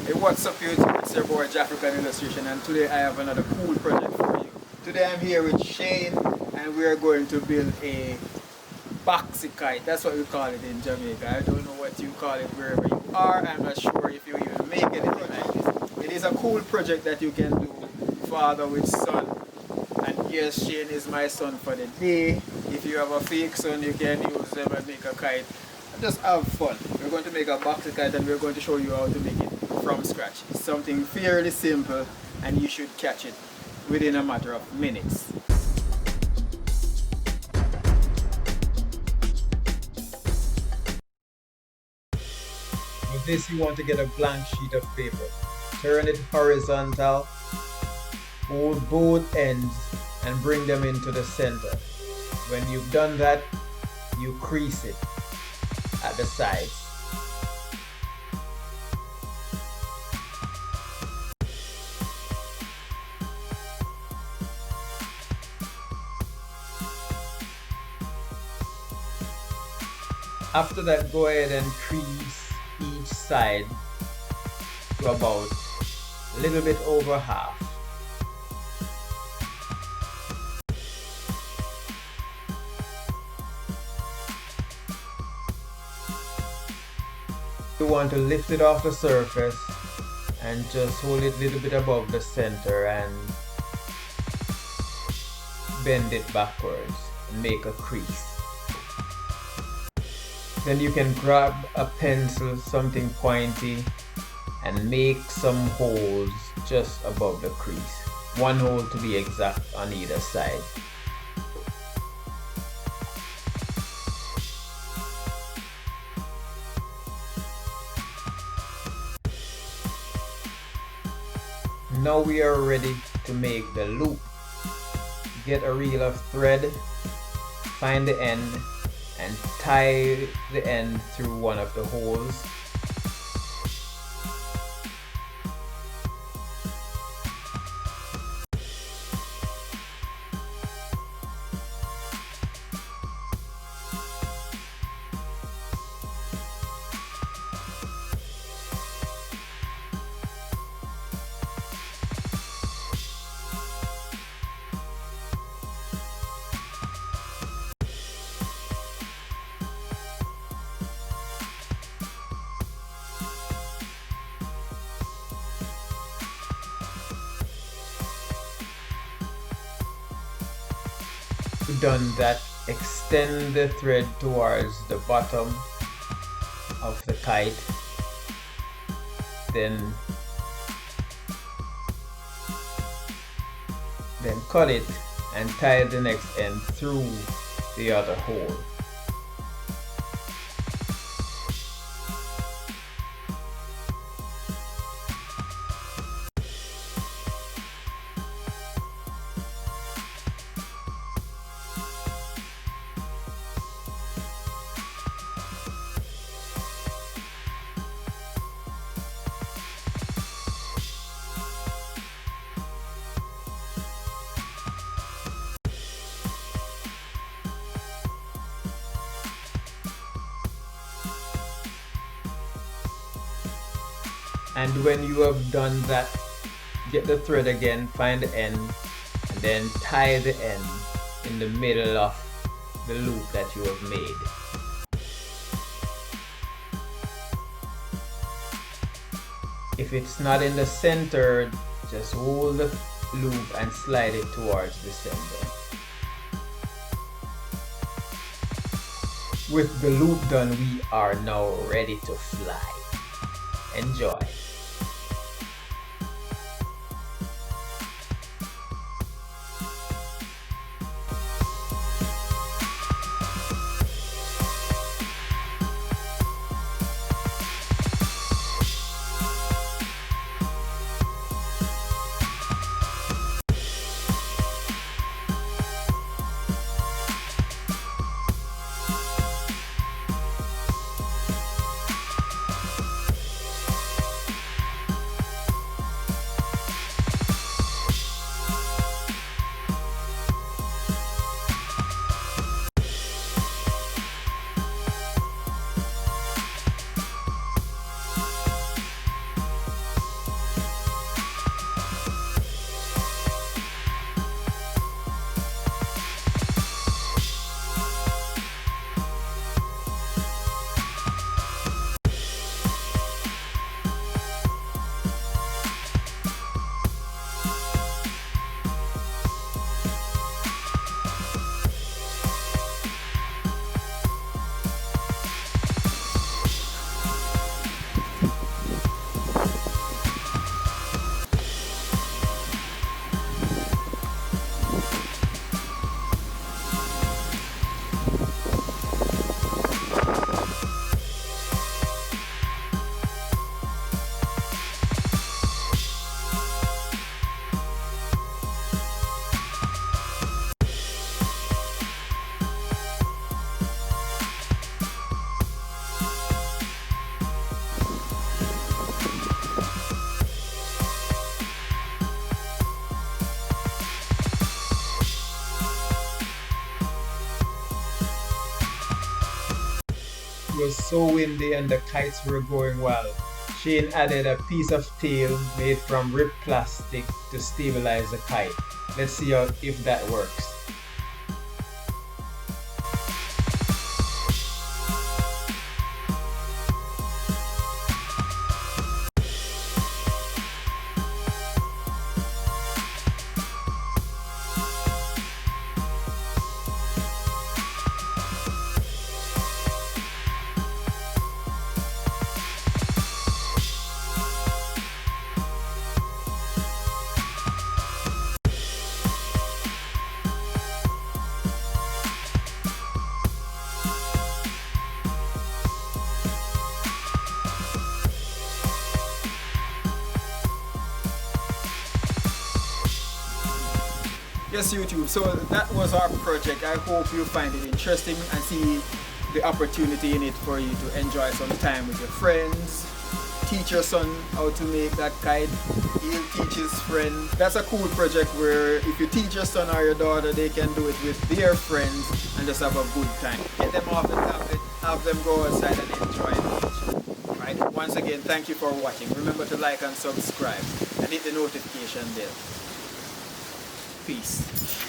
Hey, what's up YouTube? It's your boy African Illustration, and today I have another cool project for you. Today I'm here with Shane and we are going to build a boxy kite. That's what we call it in Jamaica. I don't know what you call it wherever you are. I'm not sure if you even make anything like this. It is a cool project that you can do father with son. And yes, Shane is my son for the day. If you have a fake son, you can use them and make a kite. Just have fun. We're going to make a boxy kite and we're going to show you how to make it from scratch. It's something fairly simple and you should catch it within a matter of minutes. With this you want to get a blank sheet of paper. Turn it horizontal, hold both ends and bring them into the center. When you've done that, you crease it at the sides. After that, go ahead and crease each side to about a little bit over half. You want to lift it off the surface and just hold it a little bit above the center and bend it backwards and make a crease. Then you can grab a pencil, something pointy, and make some holes just above the crease. One hole to be exact on either side. Now we are ready to make the loop. Get a reel of thread, find the end, and tie the end through one of the holes. Done that, extend the thread towards the bottom of the kite, then cut it and tie the next end through the other hole. And when you have done that, get the thread again, find the end, and then tie the end in the middle of the loop that you have made. If it's not in the center, just hold the loop and slide it towards the center. With the loop done, we are now ready to fly. Enjoy! was so windy and the kites were going well, Shane added a piece of tail made from ripped plastic to stabilize the kite. Let's see if that works. Yes, YouTube, so that was our project. I hope you find it interesting and see the opportunity in it for you to enjoy some time with your friends. Teach your son how to make that kite. He'll teach his friend. That's a cool project where if you teach your son or your daughter, they can do it with their friends and just have a good time. Get them off the tablet, have them go outside and enjoy nature. Right? Once again, thank you for watching. Remember to like and subscribe and hit the notification bell. Peace.